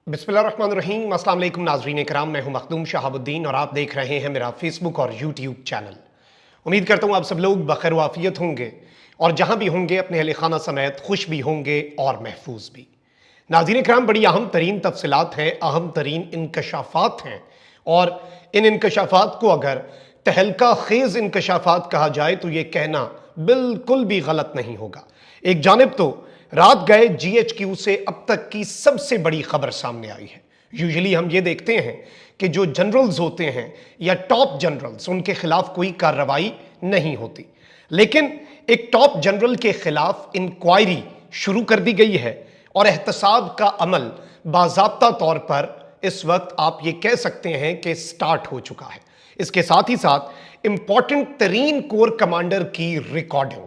बिस्मिल्लाहिर्रहमानिर्रहीम। अस्सलाम वालेकुम नाज़रीन इकराम, मैं हूं मखदूम शहाबुद्दीन और आप देख रहे हैं मेरा फेसबुक और यूट्यूब चैनल। उम्मीद करता हूं आप सब लोग बखैर वाफियत होंगे और जहां भी होंगे अपने अहले खाना समेत खुश भी होंगे और महफूज भी। नाज़रीन इकराम, बड़ी अहम तरीन तफसीलात हैं, अहम तरीन इंकशाफात हैं और इन इंकशाफात को अगर तहलका खेज इंकशाफात कहा जाए तो ये कहना बिल्कुल भी गलत नहीं होगा। एक जानिब तो रात गए जीएचक्यू से अब तक की सबसे बड़ी खबर सामने आई है। यूजुअली हम ये देखते हैं कि जो जनरल्स होते हैं या टॉप जनरल्स, उनके खिलाफ कोई कार्रवाई नहीं होती, लेकिन एक टॉप जनरल के खिलाफ इंक्वायरी शुरू कर दी गई है और एहतसाब का अमल बाज़ाब्ता तौर पर इस वक्त आप ये कह सकते हैं कि स्टार्ट हो चुका है। इसके साथ ही साथ इंपॉर्टेंट तरीन कोर कमांडर की रिकॉर्डिंग,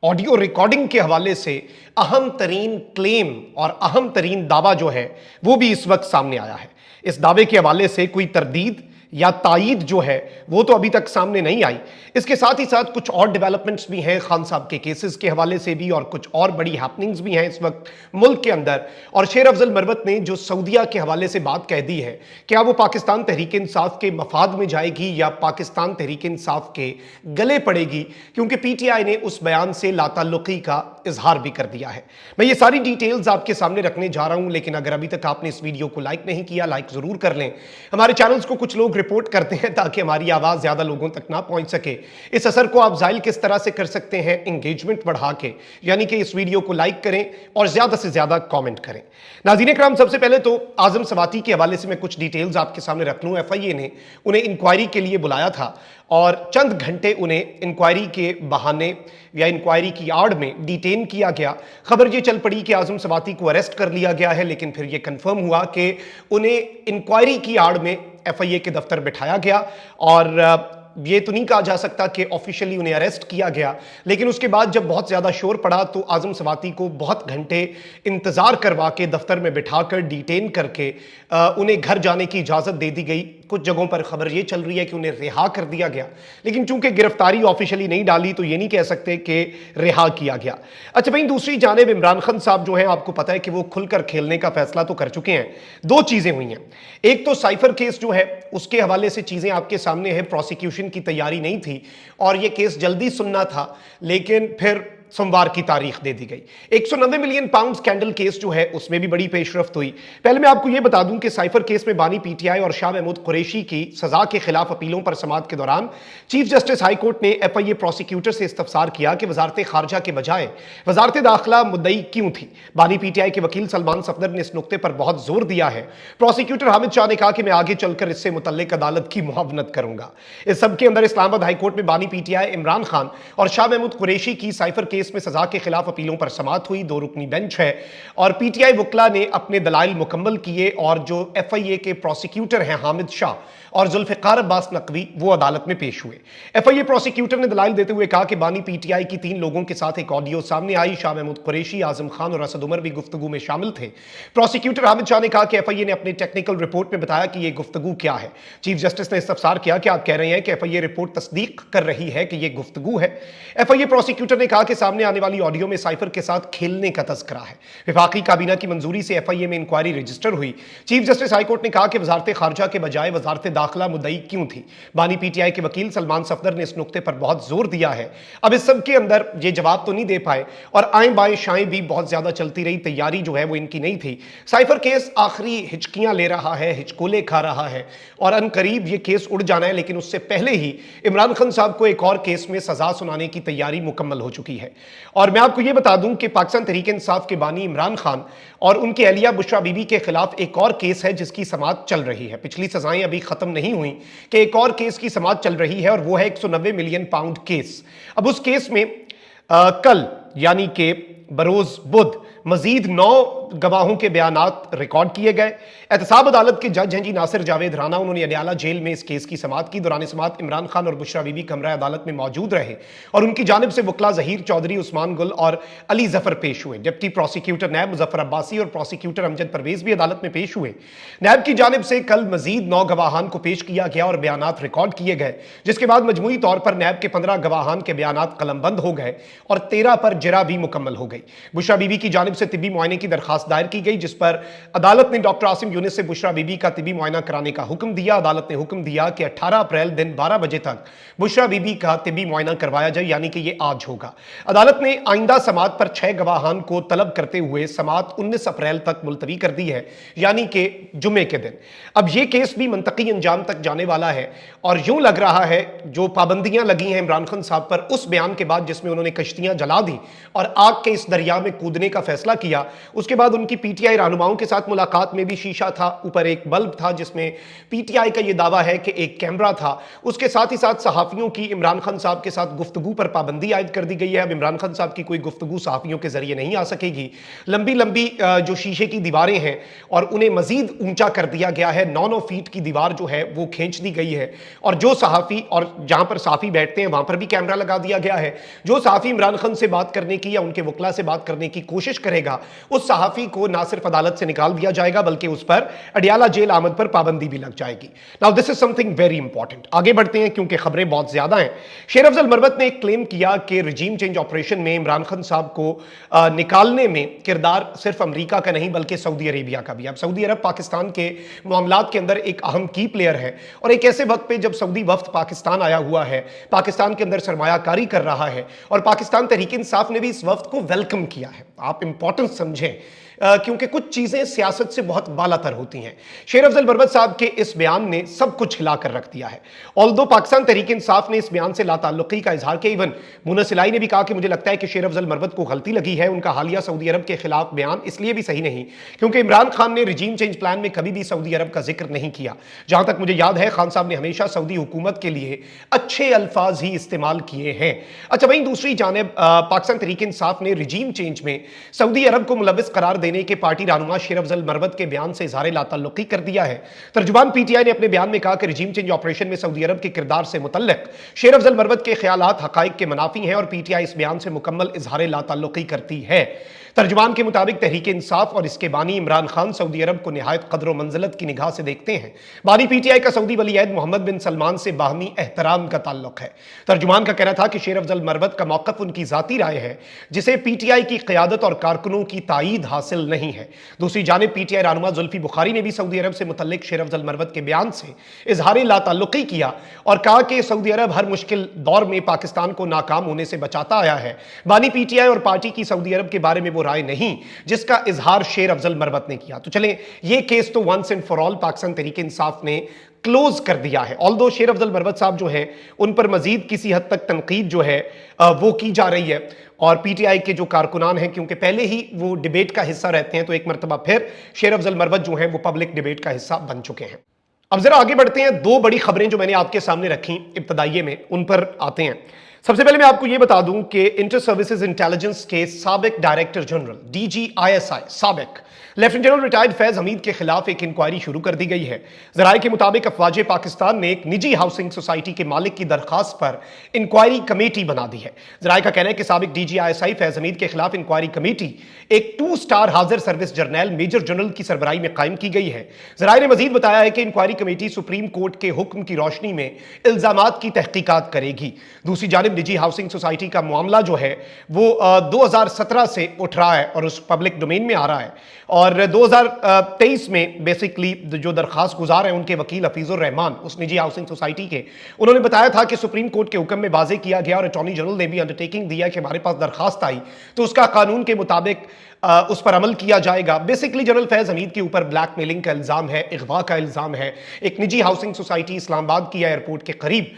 ऑडियो रिकॉर्डिंग के हवाले से अहम तरीन क्लेम और अहम तरीन दावा जो है वो भी इस वक्त सामने आया है। इस दावे के हवाले से कोई तरदीद या तायीद जो है वो तो अभी तक सामने नहीं आई। इसके साथ ही साथ कुछ और डेवलपमेंट्स भी हैं खान साहब के केसेस के हवाले से भी, और कुछ और बड़ी हैपनिंग्स भी हैं इस वक्त मुल्क के अंदर। और शेर अफजल मरवत ने जो सऊदिया के हवाले से बात कह दी है, क्या वो पाकिस्तान तहरीक इंसाफ के मफाद में जाएगी या पाकिस्तान तहरीक इंसाफ के गले पड़ेगी, क्योंकि पीटीआई ने उस बयान से लाताल्लुकी का इजहार भी कर दिया है। मैं ये सारी डिटेल्स आपके सामने रखने जा रहा हूं, लेकिन अगर अभी तक आपने इस वीडियो को लाइक नहीं किया, लाइक जरूर कर लें। हमारे चैनल्स को कुछ लोग रिपोर्ट करते हैं ताकि हमारी आवाज ज्यादा लोगों तक ना पहुंच सके। इस असर को आप जाहिल किस तरह से कर सकते हैं? एंगेजमेंट बढ़ा के, यानी कि इस वीडियो को लाइक करें और ज्यादा से ज्यादा कमेंट करें। नाज़रीन इकराम, सबसे पहले तो आजम सवाती के हवाले से मैं कुछ डिटेल्स आपके सामने रख लूं। एफआईए ने उन्हें इंक्वायरी के लिए बुलाया था और चंद घंटे उन्हें इंक्वायरी के बहाने या इंक्वायरी की आड़ में डिटेन किया गया। खबर ये चल पड़ी कि आजम सवाती को अरेस्ट कर लिया गया है, लेकिन फिर यह कंफर्म हुआ कि उन्हें इंक्वायरी की आड़ में एफआईए के दफ्तर बिठाया गया और ये तो नहीं कहा जा सकता कि ऑफिशियली उन्हें अरेस्ट किया गया, लेकिन उसके बाद जब बहुत ज्यादा शोर पड़ा तो आजम सवाती को बहुत घंटे इंतजार करवा के दफ्तर में बिठाकर डिटेन करके उन्हें घर जाने की इजाजत दे दी गई। कुछ जगहों पर खबर ये चल रही है कि उन्हें रिहा कर दिया गया, लेकिन चूंकि गिरफ्तारी ऑफिशियली नहीं डाली तो ये नहीं कह सकते कि रिहा किया गया। अच्छा भाई, दूसरी जानिब इमरान खान साहब जो हैं, आपको पता है कि वो खुलकर खेलने का फैसला तो कर चुके हैं। दो चीजें हुई हैं, एक तो साइफर केस जो है उसके हवाले से चीजें आपके सामने है। प्रोसिक्यूशन की तैयारी नहीं थी और यह केस जल्दी सुनना था, लेकिन फिर सोमवार की तारीख दे दी गई। 190 मिलियन पाउंड स्कैंडल केस जो है उसमें भी बड़ी पेशरफ्त हुई। पहले मैं आपको यह बता दूं कि साइफर केस में बानी पीटीआई और शाह महमूद कुरैशी की सजा के खिलाफ अपीलों पर समाअत के दौरान चीफ जस्टिस हाई कोर्ट ने एफआईए प्रोसिक्यूटर से इस्तफसार किया कि वजारत खारजा के बजाय वजारत दाखिला मुद्दई क्यों थी। बानी पीटीआई के वकील सलमान सफदर ने इस नुक्ते पर बहुत जोर दिया है। प्रोसिक्यूटर हामिद शाह ने कहा कि मैं आगे चलकर इससे मुतल्लिक अदालत की मुआवनत करूंगा। इस सब के अंदर इस्लामाबाद हाई कोर्ट में बानी पीटीआई इमरान खान और शाह महमूद कुरैशी की साइफर केस में सजा के खिलाफ अपीलों पर समाअत हुई। 2 रुकनी बेंच है और पीटीआई वकला ने अपने दलाइल मुकम्मल किए और जो एफआईए के प्रोसिक्यूटर हैं हामिद शाह और जुल्फिकार अब्बास नकवी वो अदालत में पेश हुए। एफआईए प्रोसिक्यूटर ने दलाइल देते हुए कहा कि बानी पीटीआई की 3 लोगों के साथ एक ऑडियो सामने आई। शाह महमूद कुरैशी, आजम खान और असद उमर भी गुफ्तगू में शामिल थे। प्रोसिक्यूटर हामिद शाह ने कहा कि एफआईए ने अपनी टेक्निकल रिपोर्ट में बताया कि यह गुफ्तगू क्या है। चीफ जस्टिस ने इस्तफसार किया कि आप कह रहे हैं कि एफआईए रिपोर्ट तस्दीक कर रही है कि यह गुफ्तगू है। एफआईए प्रोसिक्यूटर ने कहा कि सामने आने वाली ऑडियो में साइफर के साथ खेलने का तस्करा है। विफाकी काबीना की मंजूरी से एफआईए में इंक्वायरी रजिस्टर हुई। चीफ जस्टिस हाईकोर्ट ने कहा कि वजारत खारजा के बजाय वजारत दाखिला मुद्दई क्यों थी। बानी पीटीआई के वकील सलमान सफदर ने इस नुक्ते पर बहुत जोर दिया है। अब इस सब के अंदर ये जवाब तो नहीं दे पाए और आए बाएं शाएं भी बहुत ज्यादा चलती रही। तैयारी जो है वो इनकी नहीं थी। साइफर केस आखिरी हिचकियां ले रहा है, हिचकोले खा रहा है और अनकरीब ये केस उड़ जाना है, लेकिन उससे पहले ही इमरान खान साहब को एक और केस में सजा सुनाने की तैयारी मुकम्मल हो चुकी है। और मैं आपको यह बता दूं कि पाकिस्तान तहरीक इंसाफ के बानी इमरान खान और उनकी अहलिया बुशरा बीबी के खिलाफ एक और केस है जिसकी समाअत चल रही है। पिछली सजाएं अभी खत्म नहीं हुई कि एक और केस की समाअत चल रही है और वो है 190 मिलियन पाउंड केस। अब उस केस में कल यानी कि बरोज बुध मजीद 9 गवाहों के बयानात रिकॉर्ड किए गए। एहतसाब अदालत के जज हैं जी नासिर जावेद राना, उन्होंने अडयाला जेल में इस केस की समाअत की। दौरान समाअत इमरान खान और बुशरा बीबी कमरा अदालत में मौजूद रहे और उनकी जानिब से वकला जहीर चौधरी, उस्मान गुल और अली जफर पेश हुए। डिप्टी प्रोसिक्यूटर नैब मुजफ्फर अब्बासी और प्रोसिक्यूटर अमजद परवेज भी अदालत में पेश हुए। नैब की जानिब से कल मजीद 9 गवाहान को पेश किया गया और बयानात रिकॉर्ड किए गए, जिसके बाद मजमूई तौर पर नैब के 15 गवाहान के बयानात कलमबंद हो गए और 13 पर जरा भी मुकम्मल हो गई। बुशरा बीबी की जानिब से तिब्बी मुआयने की दरखास्त दरखास्त दायर की गई, जिस पर अदालत ने डॉक्टर आसिम यूनिस से बुशरा बीबी का तिबी मुआयना कराने का हुक्म दिया। अदालत ने हुक्म दिया कि 18 अप्रैल दिन 12 बजे तक बुशरा बीबी का तिबी मुआयना करवाया जाए, यानी कि यह आज होगा। अदालत ने आइंदा समात पर 6 गवाहान को तलब करते हुए समात 19 अप्रैल तक मुलतवी कर दी है, यानी कि जुमे के दिन। अब यह केस भी मंतकी अंजाम तक जाने वाला है और यूं लग रहा है जो पाबंदियां लगी हैं इमरान खान साहब पर उस बयान के बाद जिसमें उन्होंने कश्तियां जला दी और आग के इस दरिया में कूदने का फैसला किया, उसके बाद उनकी पीटीआई रहनुमाओं के साथ मुलाकात में भी शीशा था, ऊपर एक बल्ब था जिसमें पीटीआई का यह दावा है कि एक कैमरा था। उसके साथ ही साथ सहाफियों की इमरान खान साहब के साथ गुफ्तगू पर पाबंदी आयद कर दी गई है। अब इमरान खान साहब की कोई गुफ्तगू सहाफियों के जरिए नहीं आ सकेगी। लंबी लंबी जो शीशे की दीवारें हैं और उन्हें मजीद ऊंचा कर दिया गया है, 9-9 फीट की दीवार जो है वो खींच दी गई है और जो सहाफी और जहां पर सहाफी बैठते हैं वहां पर भी कैमरा लगा दिया गया है। जो सहाफी इमरान खान से बात करने की या उनके वकला से बात करने की कोशिश करेगा, उस सहाफी को ना सिर्फ अदालत से निकाल दिया जाएगा बल्कि उस पर अडियाला जेल आमद पर पाबंदी भी लग जाएगी। Now this is something very important. आगे बढ़ते हैं क्योंकि खबरें बहुत ज्यादा हैं। शेर अफजल मरवत ने एक क्लेम किया कि रिजीम चेंज ऑपरेशन में इमरान खान साहब को निकालने में किरदार सिर्फ अमेरिका का नहीं बल्कि सऊदी अरेबिया का भी। अब सऊदी अरब पाकिस्तान के मामलात के अंदर एक अहम की प्लेयर है और एक ऐसे वक्त पे जब सऊदी वफ्द पाकिस्तान आया हुआ है, पाकिस्तान के अंदर सरमायाकारी कर रहा है और पाकिस्तान तहरीक इंसाफ ने भी इस वफ्द को वेलकम किया है। आप इंपॉर्टेंस समझें क्योंकि कुछ चीजें सियासत से बहुत बालातर होती हैं। शेर अफजल मरवत साहब के इस बयान ने सब कुछ हिलाकर रख दिया है। ऑल्दो पाकिस्तान तहरीक इंसाफ ने इस बयान से लाताल्लुकी का इजहार किया। इवन मुनस इलाही ने भी कहा कि मुझे लगता है कि शेर अफजल मरवत को गलती लगी है। उनका हालिया सऊदी अरब के खिलाफ बयान इसलिए भी सही नहीं क्योंकि इमरान खान ने रिजीम चेंज प्लान में कभी भी सऊदी अरब का जिक्र नहीं किया। जहां तक मुझे याद है, खान साहब ने हमेशा सऊदी हुकूमत के लिए अच्छे अल्फाज ही इस्तेमाल किए हैं। अच्छा, वहीं दूसरी जानिब पाकिस्तान तहरीक इंसाफ ने रिजीम चेंज में सऊदी अरब को मुलविस करार देने के पार्टी रहनुमा शेर अफजल मरवत के बयान से इजहार लाताल्लुकी कर दिया है। तर्जुमान पीटीआई ने अपने बयान में कहा कि रिजीम चेंज ऑपरेशन में सऊदी अरब के किरदार से मुतल्लिक शेर अफजल मरवत के ख्यालात हकाइक के मुनाफी हैं और पीटीआई इस बयान से मुकम्मल इजहार लाताल्लुकी करती है। तर्जुमान के मुताबिक तहरीक इंसाफ और इसके बानी इमरान खान सऊदी अरब को निहायत कदर मंजिलत की निगाह से देखते हैं। बानी पीटीआई का सऊदी वलीअहद मोहम्मद बिन सलमान से बाहमी एहतराम का ताल्लुक है। तर्जुमान का कहना था कि शेर अफजल मरवत का मौक़िफ़ उनकी ज़ाती राय है जिसे पीटीआई की क़यादत और कारकुनों की तायीद हासिल नहीं है। दूसरी जानिब पीटीआई रहनुमा जुल्फी बुखारी ने भी सऊदी अरब से मुतल्लिक शेर अफजल मरवत के बयान से इजहार लाताल्लुकी किया और कहा कि सऊदी अरब हर मुश्किल दौर में पाकिस्तान को नाकाम होने से बचाता आया है। बानी पीटीआई और पार्टी की सऊदी अरब के बारे में वो राय नहीं जिसका इजहार शेर अफजल मरवत ने किया। तो चलें, ये केस तो once and for all Pakistan Tehreek Insaf ने क्लोज कर दिया है। ऑल्दो शेर अफजल मरवत साहब जो है उन पर मजीद किसी हद तक तनकीद जो है वो की जा रही है और पीटीआई के जो कारकुनान हैं क्योंकि पहले ही वो डिबेट का हिस्सा रहते हैं, तो एक मरतबा फिर शेर अफजल मरवत जो है वो पब्लिक डिबेट का हिस्सा बन चुके हैं। अब जरा आगे बढ़ते हैं। दो बड़ी खबरें जो मैंने आपके सामने रखी इब्तदाइये में उन पर आते हैं। सबसे पहले मैं आपको यह बता दूं कि इंटर सर्विसेज इंटेलिजेंस के साबिक डायरेक्टर जनरल DGISI साबिक lieutenant general retired Faiz Hamid के खिलाफ एक इंक्वायरी शुरू कर दी गई है। जराये के मुताबिक अफवाज पाकिस्तान ने एक निजी हाउसिंग सोसाइटी के मालिक की दरखास्त पर इंक्वायरी कमेटी बना दी है। जराये का कहना है कि साबिक DGISI फैज हमीद के खिलाफ इंक्वायरी कमेटी एक 2 स्टार हाजिर सर्विस जर्नैल मेजर जनरल की सरबराही में कायम की गई है। जराये ने मजीद बताया है कि इंक्वायरी कमेटी सुप्रीम कोर्ट के हुक्म की रोशनी में इल्जामात की तहकीकात करेगी। दूसरी जानिब निजी हाउसिंग सोसाइटी का मामला जो है वो 2017 से उठ रहा है और उस पब्लिक डोमेन में आ रहा है और 2023 में बेसिकली जो दरखास्त गुजार हैं उनके वकील हफीजुर रहमान उस निजी हाउसिंग सोसाइटी के, उन्होंने बताया था कि सुप्रीम कोर्ट के हुक्म में वाज़ेह किया गया और अटॉर्नी जनरल ने भी अंडरटेकिंग दिया कि हमारे पास दरखास्त आई तो उसका कानून के मुताबिक उस पर अमल किया जाएगा। बेसिकली जनरल फैज हमीद के ऊपर ब्लैकमेलिंग का इल्जाम है, इगवा का इल्जाम है। एक निजी हाउसिंग सोसाइटी इस्लामाबाद की एयरपोर्ट के करीब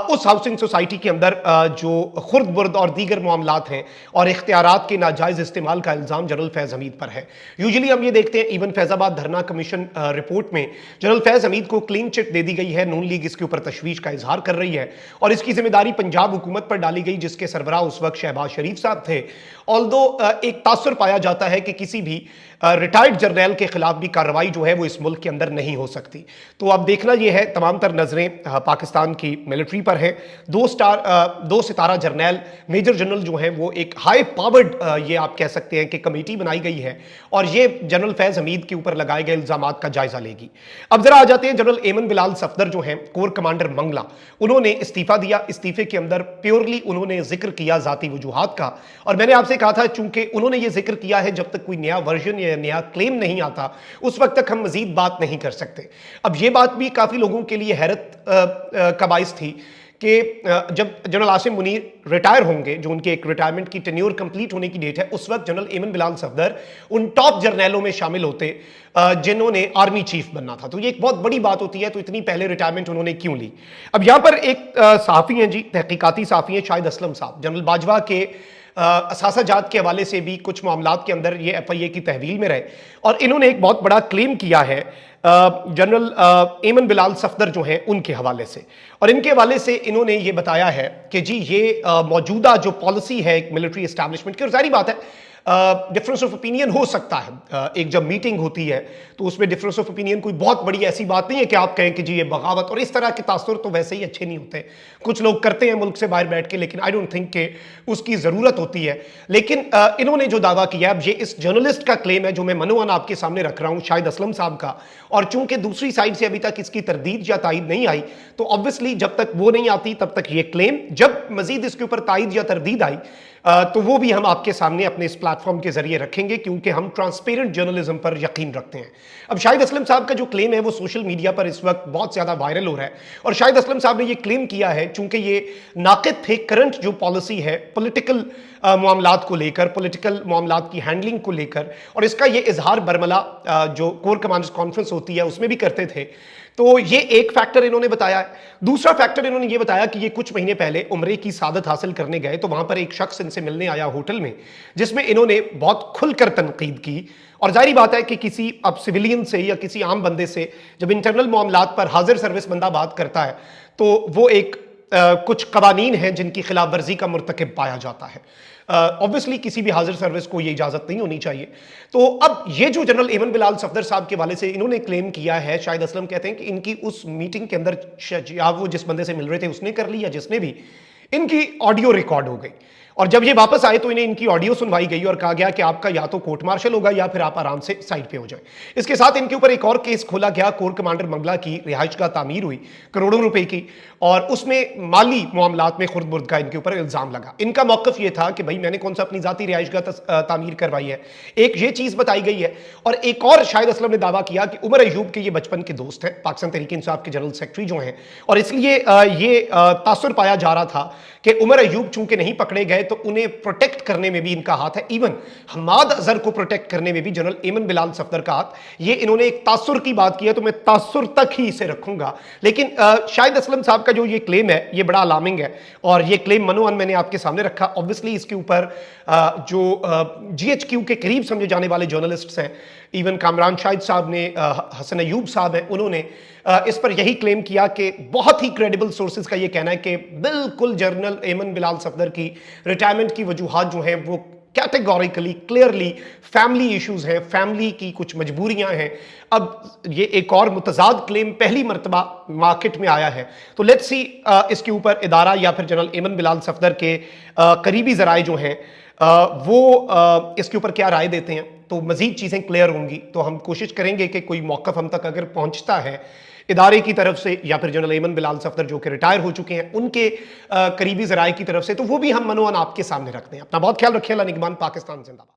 उस हाउसिंग सोसाइटी के अंदर जो खुर्द बुर्द और दीगर मामलात हैं और इख्तियारात के नाजायज इस्तेमाल का इल्जाम जनरल फैज हमीद पर है। यूजुअली हम ये देखते हैं इवन फैजाबाद धरना कमीशन रिपोर्ट में जनरल फैज हमीद को क्लीन चिट दे दी गई है। नून लीग इसके ऊपर तशवीश का इजहार कर रही है और इसकी जिम्मेदारी पंजाब हुकूमत पर डाली गई जिसके सरबराह उस वक्त शहबाज शरीफ साहब थे। ऑल्दो एक तासुर पाया जाता है कि किसी भी रिटायर्ड जर्नैल के खिलाफ भी कार्रवाई जो है वो इस मुल्क के अंदर नहीं हो सकती। तो अब देखना यह है, तमाम तर नजरें पाकिस्तान की मिलिट्री पर है। 2 सितारा जर्नैल मेजर जनरल जो है वो एक हाई पावर्ड ये आप कह सकते हैं कि कमेटी बनाई गई है और ये जनरल फैज हमीद के ऊपर लगाए गए इल्जामात का जायजा लेगी। अब जरा आ जाते हैं जनरल एमन बिलाल सफदर जो है कोर कमांडर मंगला, उन्होंने इस्तीफा दिया। इस्तीफे के अंदर प्योरली उन्होंने जिक्र किया जाती वजूहात का और मैंने आपसे कहा था चूंकि उन्होंने ये जिक्र किया है जब तक कोई नया वर्जन या नया क्लेम नहीं आता उस वक्त तक हम मजीद बात नहीं कर सकते। अब ये बात भी काफ़ी लोगों के लिए हैरत का बाइस थी कि जब जनरल आसिम मुनीर रिटायर होंगे, जो उनके एक रिटायरमेंट की टेन्योर कंप्लीट होने की डेट है, उस वक्त जनरल एमन बिलाल सफदर उन टॉप जर्नैलों में शामिल होते जिन्होंने आर्मी चीफ बनना था। तो ये एक बहुत बड़ी बात होती है, तो इतनी पहले रिटायरमेंट उन्होंने क्यों ली। अब यहां पर एक सहाफ़ी हैं जी, तहकीकाती सहाफ़ी हैं शाहिद असलम साहब, जनरल बाजवा के असासाजात के हवाले से भी कुछ मामलात के अंदर ये FIA की तहवील में रहे, और इन्होंने एक बहुत बड़ा क्लेम किया है जनरल एमन बिलाल सफदर जो हैं उनके हवाले से। और इनके हवाले से इन्होंने ये बताया है कि जी ये मौजूदा जो पॉलिसी है एक मिलिट्री एस्टैब्लिशमेंट की, और जारी बात है डिफरेंस ऑफ ओपिनियन हो सकता है, एक जब मीटिंग होती है तो उसमें डिफरेंस ऑफ ओपिनियन कोई बहुत बड़ी ऐसी बात नहीं है कि आप कहें कि जी ये बगावत, और इस तरह के तासुर तो वैसे ही अच्छे नहीं होते, कुछ लोग करते हैं मुल्क से बाहर बैठ के, लेकिन आई डोंट थिंक कि उसकी ज़रूरत होती है। लेकिन इन्होंने जो दावा किया, अब ये इस जर्नलिस्ट का क्लेम है जो मैं मनोवन आपके सामने रख रहा हूँ, शाहिद असलम साहब का, और चूंकि दूसरी साइड से अभी तक इसकी तरदीद या तायद नहीं आई, तो ऑब्वियसली जब तक वो नहीं आती तब तक ये क्लेम, जब मजीद इसके ऊपर तायद या तरदीद आई तो वो भी हम आपके सामने अपने इस प्लेटफॉर्म के जरिए रखेंगे, क्योंकि हम ट्रांसपेरेंट जर्नलिज्म पर यकीन रखते हैं। अब शाहिद असलम साहब का जो क्लेम है वो सोशल मीडिया पर इस वक्त बहुत ज्यादा वायरल हो रहा है, और शाहिद असलम साहब ने ये क्लेम किया है चूंकि ये नाक़िद थे करंट जो पॉलिसी है पॉलिटिकल मामलात को लेकर, पॉलिटिकल मामलात की हैंडलिंग को लेकर, और इसका ये इजहार बरमला जो कोर कमांडर्स कॉन्फ्रेंस होती है उसमें भी करते थे। तो ये एक फैक्टर इन्होंने बताया है। दूसरा फैक्टर इन्होंने ये बताया कि ये कुछ महीने पहले उम्रे की सादत हासिल करने गए, तो वहां पर एक शख्स इनसे मिलने आया होटल में, जिसमें इन्होंने बहुत खुलकर तनकीद की। और जाहिर बात है कि किसी अब सिविलियन से या किसी आम बंदे से जब इंटरनल मामलात पर हाजिर सर्विस बंदा बात करता है तो वो एक कुछ कवानीन हैं जिनकी खिलाफ वर्जी का मुर्तकिब पाया जाता है। ऑब्वियसली किसी भी हाजिर सर्विस को ये इजाजत नहीं होनी चाहिए। तो अब ये जो जनरल एमन बिलाल सफदर साहब के वाले से इन्होंने क्लेम किया है, शाहिद असलम कहते हैं कि इनकी उस मीटिंग के अंदर या वो जिस बंदे से मिल रहे थे उसने कर ली या जिसने भी, इनकी ऑडियो रिकॉर्ड हो गई, और जब ये वापस आए तो इन्हें इनकी ऑडियो सुनवाई गई और कहा गया कि आपका या तो कोर्ट मार्शल होगा या फिर आप आराम से साइड पे हो जाए। इसके साथ इनके ऊपर एक और केस खोला गया, कोर कमांडर मंगला की रिहाइश का तामीर हुई करोड़ों रुपए की, और उसमें माली मामलात में खुर्द-बुर्द का इनके ऊपर इल्जाम लगा। इनका मौकफ ये था कि भाई मैंने कौन सा अपनी जाती रिहाइश का तामीर करवाई है, एक ये चीज बताई गई है। और एक और शाहिद असलम ने दावा किया कि उमर अयूब के ये बचपन के दोस्त हैं, पाकिस्तान तहरीक इंसाफ के जनरल सेक्रेटरी जो हैं, और इसलिए ये तासुर पाया जा रहा था कि उमर अयूब चूंकि नहीं पकड़े गए तो उन्हें प्रोटेक्ट करने में भी इनका हाथ है, इवन हमाद अजहर को प्रोटेक्ट करने में भी जनरल एमन बिलाल सफदर का हाथ। ये इन्होंने एक तासुर की बात की है, तो मैं तासुर तक ही इसे रखूंगा। लेकिन शाहिद असलम साहब का जो ये क्लेम है ये बड़ा अलार्मिंग है, और ये क्लेम मनोअन मैंने आपके सामने रखा। ऑब्वियसली इसके ऊपर जो GHQ के करीब समझे जाने वाले जर्नलिस्ट्स हैं, इवन कामरान शाहिद साहब ने, हसन अयूब साहब हैं, उन्होंने इस पर यही क्लेम किया कि बहुत ही क्रेडिबल सोर्सेज का ये कहना है कि बिल्कुल जनरल एमन बिलाल सफदर की रिटायरमेंट की वजूहात जो हैं वो कैटेगोरिकली क्लियरली फैमिली इश्यूज हैं, फैमिली की कुछ मजबूरियां हैं। अब ये एक और मुतजाद क्लेम पहली मरतबा मार्केट में आया है, तो लेट्स सी इसके ऊपर इदारा या फिर जनरल एमन बिलाल सफदर के करीबी जराए जो हैं वो इसके ऊपर क्या राय देते हैं। तो मजीद चीज़ें क्लियर होंगी, तो हम कोशिश करेंगे कि कोई मौक़िफ़ हम तक अगर पहुंचता है इदारे की तरफ से या फिर जनरल एमन बिलाल सफदर जो कि रिटायर हो चुके हैं उनके करीबी जराए की तरफ से, तो वो भी हम मनोअन आपके सामने रखते हैं। अपना बहुत ख्याल रखिए। अल्लाह निगहबान। पाकिस्तान जिंदाबाद।